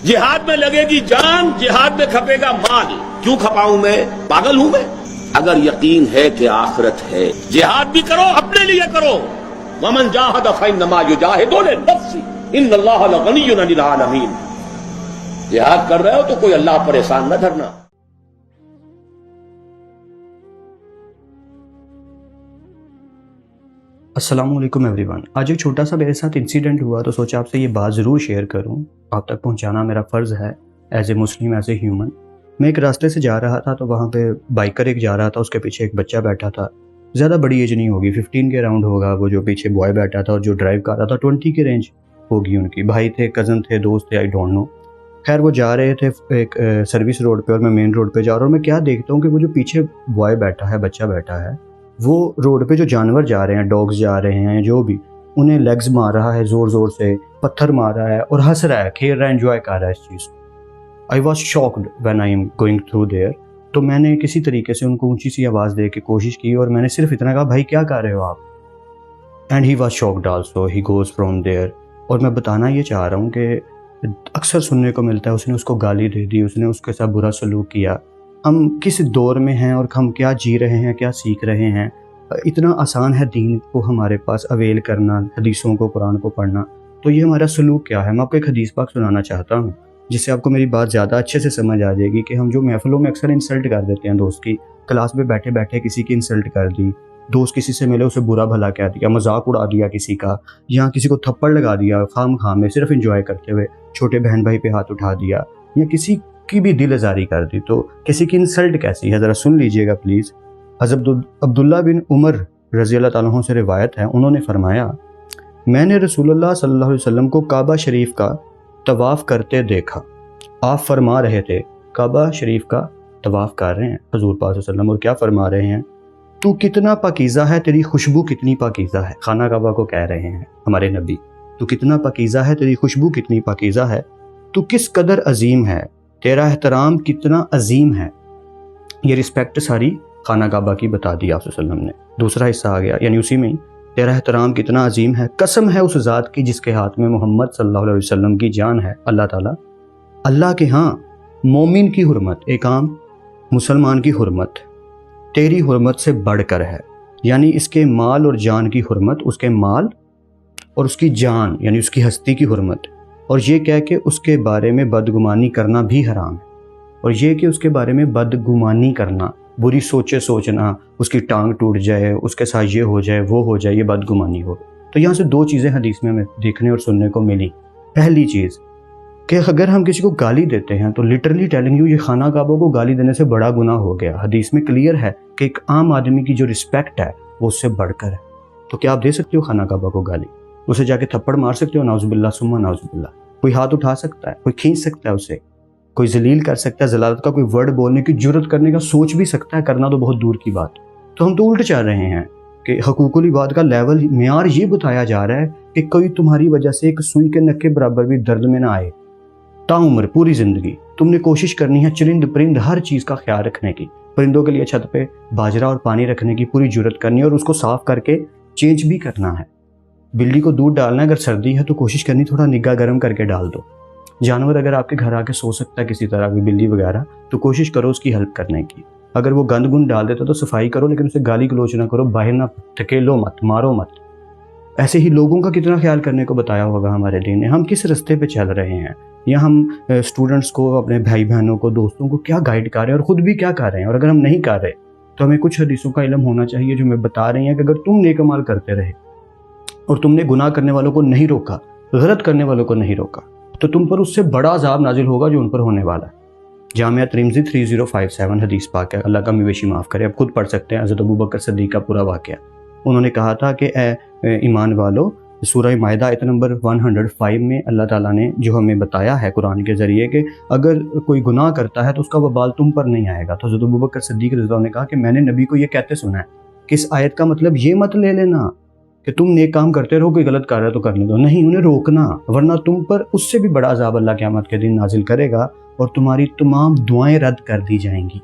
जिहाद में लगेगी जान, जिहाद में खपेगा माल। क्यों खपाऊं मैं? पागल हूं मैं? अगर यकीन है कि आखिरत है, जिहाद भी करो, अपने लिए करो। वमन जाहद फइन्नमा युजाहिदु लिनफ्सी इन्नल्लाह लगनियुन अनिल आलमीन। जिहाद कर रहे हो तो कोई अल्लाह पर एहसान न धरना। अस्सलामुअलैकुम एवरीवन। आज एक छोटा सा मेरे साथ इंसिडेंट हुआ तो सोचा आपसे ये बात ज़रूर शेयर करूं। आप तक पहुंचाना मेरा फ़र्ज़ है as a Muslim, as a human. मैं एक रास्ते से जा रहा था तो वहाँ पे बाइकर एक जा रहा था, उसके पीछे एक बच्चा बैठा था। ज़्यादा बड़ी एज नहीं होगी, 15 के अराउंड होगा। वो जो पीछे बॉय बैठा था और जो ड्राइव कर रहा था 20 की रेंज होगी उनकी। भाई थे, कज़न थे, दोस्त थे, आई डोंट नो। खैर वो जा रहे थे एक सर्विस रोड पे और मैं मेन रोड पे जा रहा हूँ। और मैं क्या देखता हूँ कि वो जो पीछे बॉय बैठा है, बच्चा बैठा है, वो रोड पे जो जानवर जा रहे हैं, डॉग्स जा रहे हैं, जो भी, उन्हें लेग्स मार रहा है ज़ोर ज़ोर से, पत्थर मार रहा है और हंस रहा है, खेल रहा है, एंजॉय कर रहा है इस चीज़ को। I was shocked when I am going through their. तो मैंने किसी तरीके से उनको ऊंची सी आवाज़ दे के कोशिश की और मैंने सिर्फ इतना कहा, भाई क्या कर रहे हो आप? And he was shocked also, he goes from there. और मैं बताना ये चाह रहा हूँ कि अक्सर सुनने को मिलता है, उसने उसको गाली दे दी, उसने उसके साथ बुरा सलूक किया। हम किस दौर में हैं और हम क्या जी रहे हैं, क्या सीख रहे हैं। इतना आसान है दीन को हमारे पास अवेल करना, हदीसों को, कुरान को पढ़ना। तो ये हमारा सलूक क्या है? मैं आपको एक हदीस पाक सुनाना चाहता हूँ जिससे आपको मेरी बात ज़्यादा अच्छे से समझ आ जाएगी कि हम जो महफिलों में अक्सर इंसल्ट कर देते हैं, दोस्त की क्लास में बैठे बैठे किसी की इंसल्ट कर दी, दोस्त किसी से मिले उसे बुरा भला कह दिया, मजाक उड़ा दिया किसी का, या किसी को थप्पड़ लगा दिया खाम खाम में सिर्फ इंजॉय करते हुए, छोटे बहन भाई पे हाथ उठा दिया, या किसी की भी दिल आज़ारी कर दी। तो किसी की इंसल्ट कैसी है ज़रा सुन लीजिएगा प्लीज़। हज़रत अब्दुल्ला बिन उमर रज़ी अल्लाह ताला अन्हु से रिवायत है, उन्होंने फरमाया, मैंने रसूलुल्लाह सल्लल्लाहु अलैहि वसल्लम को काबा शरीफ का तवाफ़ करते देखा। आप फरमा रहे थे, काबा शरीफ का तवाफ़ कर रहे हैं हज़ूर पाक सल्लल्लाहु अलैहि वसल्लम, और क्या फरमा रहे हैं? तू कितना पाकीज़ा है, तेरी खुशबू कितनी पाकीज़ा है। खाना काबा को कह रहे हैं हमारे नबी, तू कितना पाकीज़ा है, तेरी खुशबू कितनी पाकीज़ा है। तू किस कदर अजीम है, तेरा एहतराम कितना अजीम है। ये रिस्पेक्ट सारी खाना काबा की बता दी आप सल्लल्लाहु अलैहि वसल्लम ने। दूसरा हिस्सा आ गया, यानी उसी में ही, तेरा एहतराम कितना अजीम है, कसम है उस ज़ात की जिसके हाथ में मोहम्मद सल्लल्लाहु अलैहि वसल्लम की जान है। अल्लाह ताला, अल्लाह के हाँ मोमिन की हुर्मत, एक आम मुसलमान की हुर्मत तेरी हुर्मत से बढ़कर है। यानी इसके माल और जान की हुर्मत, उसके माल और उसकी जान यानी उसकी हस्ती की हुर्मत, और ये कह के उसके बारे में बदगुमानी करना भी हराम है। और ये कि उसके बारे में बदगुमानी करना, बुरी सोचे सोचना, उसकी टांग टूट जाए, उसके साथ ये हो जाए, वो हो जाए, ये बदगुमानी हो। तो यहाँ से दो चीज़ें हदीस में हमें देखने और सुनने को मिली। पहली चीज़ कि अगर हम किसी को गाली देते हैं तो लिटरली टेलिंग यू, ये खाना काबा को गाली देने से बड़ा गुनाह हो गया। हदीस में क्लियर है कि एक आम आदमी की जो रिस्पेक्ट है वो उससे बढ़कर है। तो क्या आप दे सकते हो खाना काबा को गाली? उसे जाके थप्पड़ मार सकते हो? नाउजुबिल्लाह सुम्मा नाउजुबिल्लाह। कोई हाथ उठा सकता है, कोई खींच सकता है उसे, कोई जलील कर सकता है, जलालत का कोई वर्ड बोलने की जुर्रत करने का सोच भी सकता है, करना तो बहुत दूर की बात। तो हम तो उल्ट चाह रहे हैं कि हकूकुल इबाद का लेवल, मेयार ये बताया जा रहा है कि कोई तुम्हारी वजह से एक सुई के नक्के बराबर भी दर्द में ना आए। ताउम्र पूरी ज़िंदगी तुमने कोशिश करनी है चरिंद परिंद हर चीज़ का ख्याल रखने की। परिंदों के लिए छत पे बाजरा और पानी रखने की पूरी जुर्रत करनी है और उसको साफ़ करके चेंज भी करना है। बिल्ली को दूध डालना है, अगर सर्दी है तो कोशिश करनी थोड़ा निगाह गर्म करके डाल दो। जानवर अगर आपके घर आके सो सकता है किसी तरह की, बिल्ली वगैरह, तो कोशिश करो उसकी हेल्प करने की। अगर वो गंद गुंद डाल देता तो सफाई करो, लेकिन उसे गाली गलोच ना करो, बाहर ना धकेलो मत, मारो मत। ऐसे ही लोगों का कितना ख्याल करने को बताया होगा हमारे दीन ने। हम किस रास्ते पे चल रहे हैं, या हम स्टूडेंट्स को, अपने भाई बहनों को, दोस्तों को क्या गाइड कर रहे हैं और ख़ुद भी क्या कर रहे हैं। और अगर हम नहीं कर रहे तो हमें कुछ हदीसों का इल्म होना चाहिए जो मैं बता रही हैं कि अगर तुम नेक अमाल करते रहे और तुमने गुनाह करने वालों को नहीं रोका, गलत करने वालों को नहीं रोका, तो तुम पर उससे बड़ा अज़ाब नाजिल होगा जो उन पर होने वाला है। जामिया तिर्मिज़ी 3057 हदीस पाक है। अल्लाह का मवेशी माफ़ करे, आप खुद पढ़ सकते हैं। हज़रत अबू बकर सिद्दीक़ का पूरा वाक़या। उन्होंने कहा था कि ए ईमान वालो, सूरह माइदा आयत नंबर 105 में अल्लाह ताला ने जो हमें बताया है कुरान के ज़रिए कि अगर कोई गुनाह करता है तो उसका वबाल तुम पर नहीं आएगा। तो हज़रत अबू बकर सिद्दीक़ रज़ियल्लाहु अन्हु ने कहा कि मैंने नबी को ये कहते सुना है कि इस आयत का मतलब ये मत ले लेना कि तुम नेक काम करते रहो, कोई गलत कर रहा है तो करने दो। नहीं, उन्हें रोकना, वरना तुम पर उससे भी बड़ा अज़ाब अल्लाह क़यामत के दिन नाजिल करेगा और तुम्हारी तमाम दुआएं रद्द कर दी जाएंगी।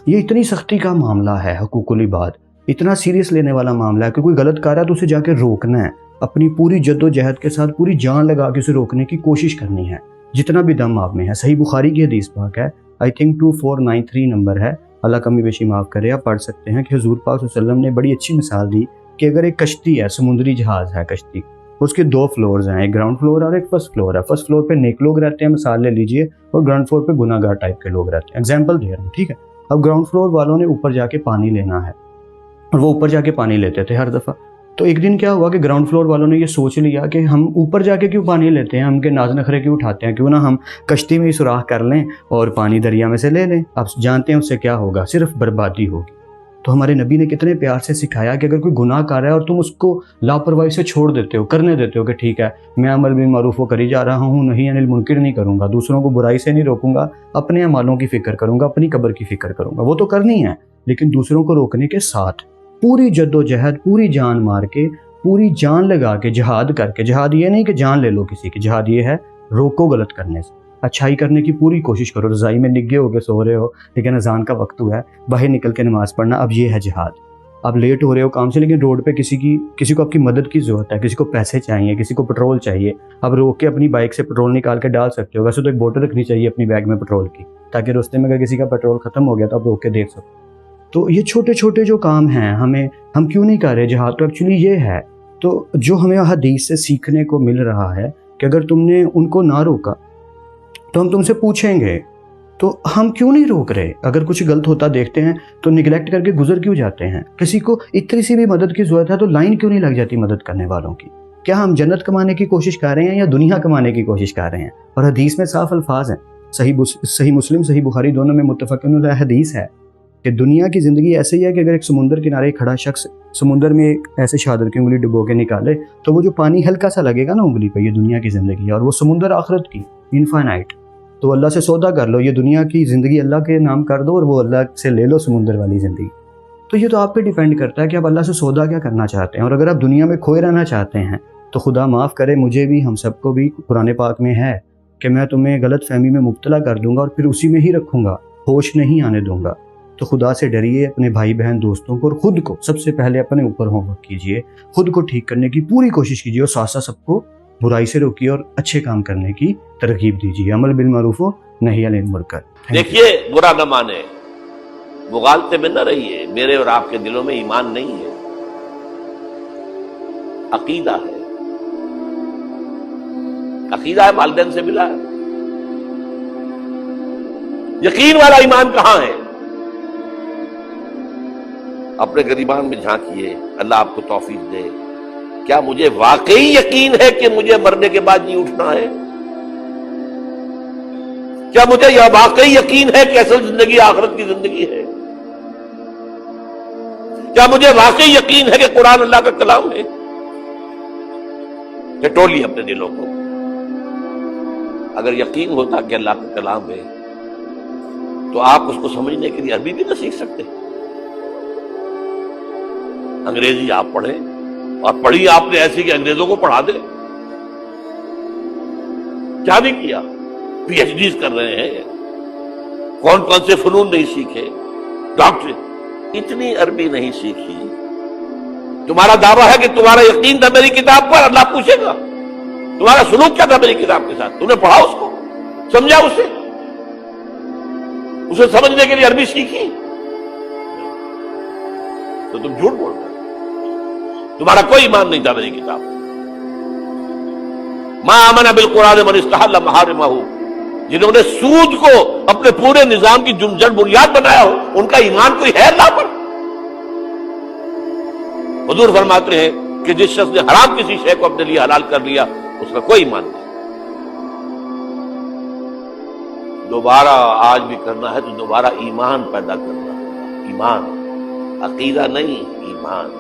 ये इतनी सख्ती का मामला है, हकूकुल इबाद इतना सीरियस लेने वाला मामला है कि कोई गलत कर रहा है तो उसे जाके रोकना है। अपनी पूरी जद्दोजहद के साथ पूरी जान लगा के उसे रोकने की कोशिश करनी है। جتنا بھی دم آپ میں ہے. صحیح بخاری کی حدیث پاک ہے, آئی تھنک 2493 نمبر ہے, اللہ کمی بیشی معاف کرے, آپ پڑھ سکتے ہیں کہ حضور پاک صلی اللہ علیہ وسلم نے بڑی اچھی مثال دی کہ اگر ایک کشتی ہے, سمندری جہاز ہے کشتی, اس کے 2 فلورز ہیں, ایک گراؤنڈ فلور اور ایک فرسٹ فلور ہے. فرسٹ فلور پہ نیک لوگ رہتے ہیں, مثال لے لیجئے, اور گراؤنڈ فلور پہ گناہ گار ٹائپ کے لوگ رہتے ہیں. ایگزامپل دے رہا ہوں, ٹھیک ہے. اب گراؤنڈ فلور والوں نے اوپر جا کے پانی لینا ہے, اور وہ اوپر جا کے پانی لیتے تھے ہر دفعہ. تو ایک دن کیا ہوا کہ گراؤنڈ فلور والوں نے یہ سوچ لیا کہ ہم اوپر جا کے کیوں پانی لیتے ہیں, ہم کے ناز نخرے کیوں اٹھاتے ہیں, کیوں نہ ہم کشتی میں ہی سوراخ کر لیں اور پانی دریا میں سے لے لیں. آپ جانتے ہیں اس سے کیا ہوگا, صرف بربادی ہوگی. تو ہمارے نبی نے کتنے پیار سے سکھایا کہ اگر کوئی گناہ کر رہا ہے اور تم اس کو لاپرواہی سے چھوڑ دیتے ہو, کرنے دیتے ہو کہ ٹھیک ہے میں عمل بالمعروف و کری جا رہا ہوں, نہیں انل منکر نہیں کروں گا, دوسروں کو برائی سے نہیں روکوں گا, اپنے اعمالوں کی فکر کروں گا, اپنی قبر کی فکر کروں گا, وہ تو کرنی ہے, لیکن دوسروں کو روکنے کے ساتھ پوری جد و جہد, پوری جان مار کے, پوری جان لگا کے, جہاد کر کے. جہاد یہ نہیں کہ جان لے لو کسی کی, جہاد یہ ہے روکو غلط کرنے سے, اچھائی کرنے کی پوری کوشش کرو. رضائی میں نگے ہو کے سو رہے ہو لیکن اذان کا وقت ہوا ہے, باہر نکل کے نماز پڑھنا, اب یہ ہے جہاد. آپ لیٹ ہو رہے ہو کام سے لیکن روڈ پہ کسی کو آپ کی مدد کی ضرورت ہے, کسی کو پیسے چاہیے, کسی کو پٹرول چاہیے, آپ روک کے اپنی بائک سے پٹرول نکال کے ڈال سکتے ہو. ویسے تو ایک بوتل رکھنی چاہیے اپنی بیگ میں پٹرول کی, تاکہ راستے میں اگر کسی کا پٹرول ختم ہو گیا تو آپ روک کے دیکھ سکو. تو یہ چھوٹے چھوٹے جو کام ہیں ہم کیوں نہیں کر رہے. جہاد تو ایکچولی یہ ہے. تو جو ہمیں حدیث سے سیکھنے کو مل رہا ہے کہ اگر تم نے ان کو نہ روکا تو ہم تم سے پوچھیں گے, تو ہم کیوں نہیں روک رہے. اگر کچھ غلط ہوتا دیکھتے ہیں تو نگلیکٹ کر کے گزر کیوں جاتے ہیں. کسی کو اتنی سی بھی مدد کی ضرورت ہے تو لائن کیوں نہیں لگ جاتی مدد کرنے والوں کی. کیا ہم جنت کمانے کی کوشش کر رہے ہیں یا دنیا کمانے کی کوشش کر رہے ہیں. اور حدیث میں صاف الفاظ ہیں, صحیح مسلم صحیح بخاری دونوں میں متفقن علیہ حدیث ہے کہ دنیا کی زندگی ایسے ہی ہے کہ اگر ایک سمندر کنارے کھڑا شخص سمندر میں ایک ایسے شہادر کی انگلی ڈبو کے نکالے تو وہ جو پانی ہلکا سا لگے گا نا انگلی پہ, یہ دنیا کی زندگی ہے, اور وہ سمندر آخرت کی انفائنائٹ. تو اللہ سے سودا کر لو, یہ دنیا کی زندگی اللہ کے نام کر دو اور وہ اللہ سے لے لو سمندر والی زندگی. تو یہ تو آپ پہ ڈیپینڈ کرتا ہے کہ آپ اللہ سے سودا کیا کرنا چاہتے ہیں. اور اگر آپ دنیا میں کھوئے رہنا چاہتے ہیں تو خدا معاف کرے, مجھے بھی ہم سب کو بھی قرآن پاک میں ہے کہ میں تمہیں غلط فہمی میں مبتلا کر دوں گا اور پھر اسی میں ہی رکھوں گا, ہوش نہیں آنے دوں گا. تو خدا سے ڈریے, اپنے بھائی بہن دوستوں کو اور خود کو سب سے پہلے اپنے اوپر ہوم ورک کیجیے, خود کو ٹھیک کرنے کی پوری کوشش کیجیے, اور ساتھ ساتھ سب کو برائی سے روکیے اور اچھے کام کرنے کی ترغیب دیجیے. عمل بالمعروف و نہی عن المنکر. دیکھیے برا نہ مانے, مغالطے میں نہ رہیے. میرے اور آپ کے دلوں میں ایمان نہیں ہے, عقیدہ ہے. عقیدہ ہے والدین سے ملا ہے. یقین والا ایمان کہاں ہے؟ اپنے گریبان میں جھانکیے, اللہ آپ کو توفیق دے. کیا مجھے واقعی یقین ہے کہ مجھے مرنے کے بعد نہیں اٹھنا ہے؟ کیا مجھے یہ واقعی یقین ہے کہ اصل زندگی آخرت کی زندگی ہے؟ کیا مجھے واقعی یقین ہے کہ قرآن اللہ کا کلام ہے؟ ٹٹولیے اپنے دلوں کو. اگر یقین ہوتا کہ اللہ کا کلام ہے تو آپ اس کو سمجھنے کے لیے عربی بھی نہ سیکھ سکتے. انگریزی آپ پڑھیں, اور پڑھی آپ نے ایسی کہ انگریزوں کو پڑھا دے. کیا نہیں کیا, پی ایچ ڈیز کر رہے ہیں, کون کون سے فنون نہیں سیکھے, ڈاکٹر. اتنی عربی نہیں سیکھی. تمہارا دعویٰ ہے کہ تمہارا یقین تھا میری کتاب پر, اللہ پوچھے گا تمہارا سلوک کیا تھا میری کتاب کے ساتھ. تم نے پڑھا اس کو, سمجھا اسے سمجھنے کے لیے عربی سیکھی, تو تم جھوٹ بول رہے. تمہارا کوئی ایمان نہیں تھا میری کتاب. ما آمن بالقرآن من استحل محارمہ, جنہوں نے سود کو اپنے پورے نظام کی جڑ بنیاد بنایا ہو, ان کا ایمان کوئی ہے اللہ پر؟ حضور فرماتے ہیں کہ جس شخص نے حرام کسی شے کو اپنے لیے حلال کر لیا اس کا کوئی ایمان نہیں. دوبارہ آج بھی کرنا ہے تو دوبارہ ایمان پیدا کرنا ہے. ایمان, عقیدہ نہیں, ایمان.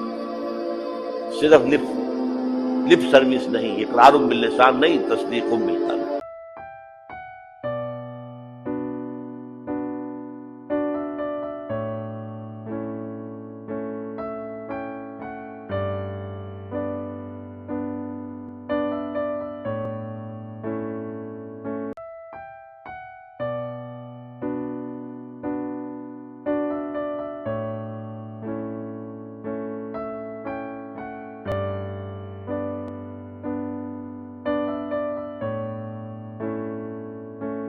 صرف لپ سروس نہیں, اقرار باللسان نہیں, تصدیق بالقلب.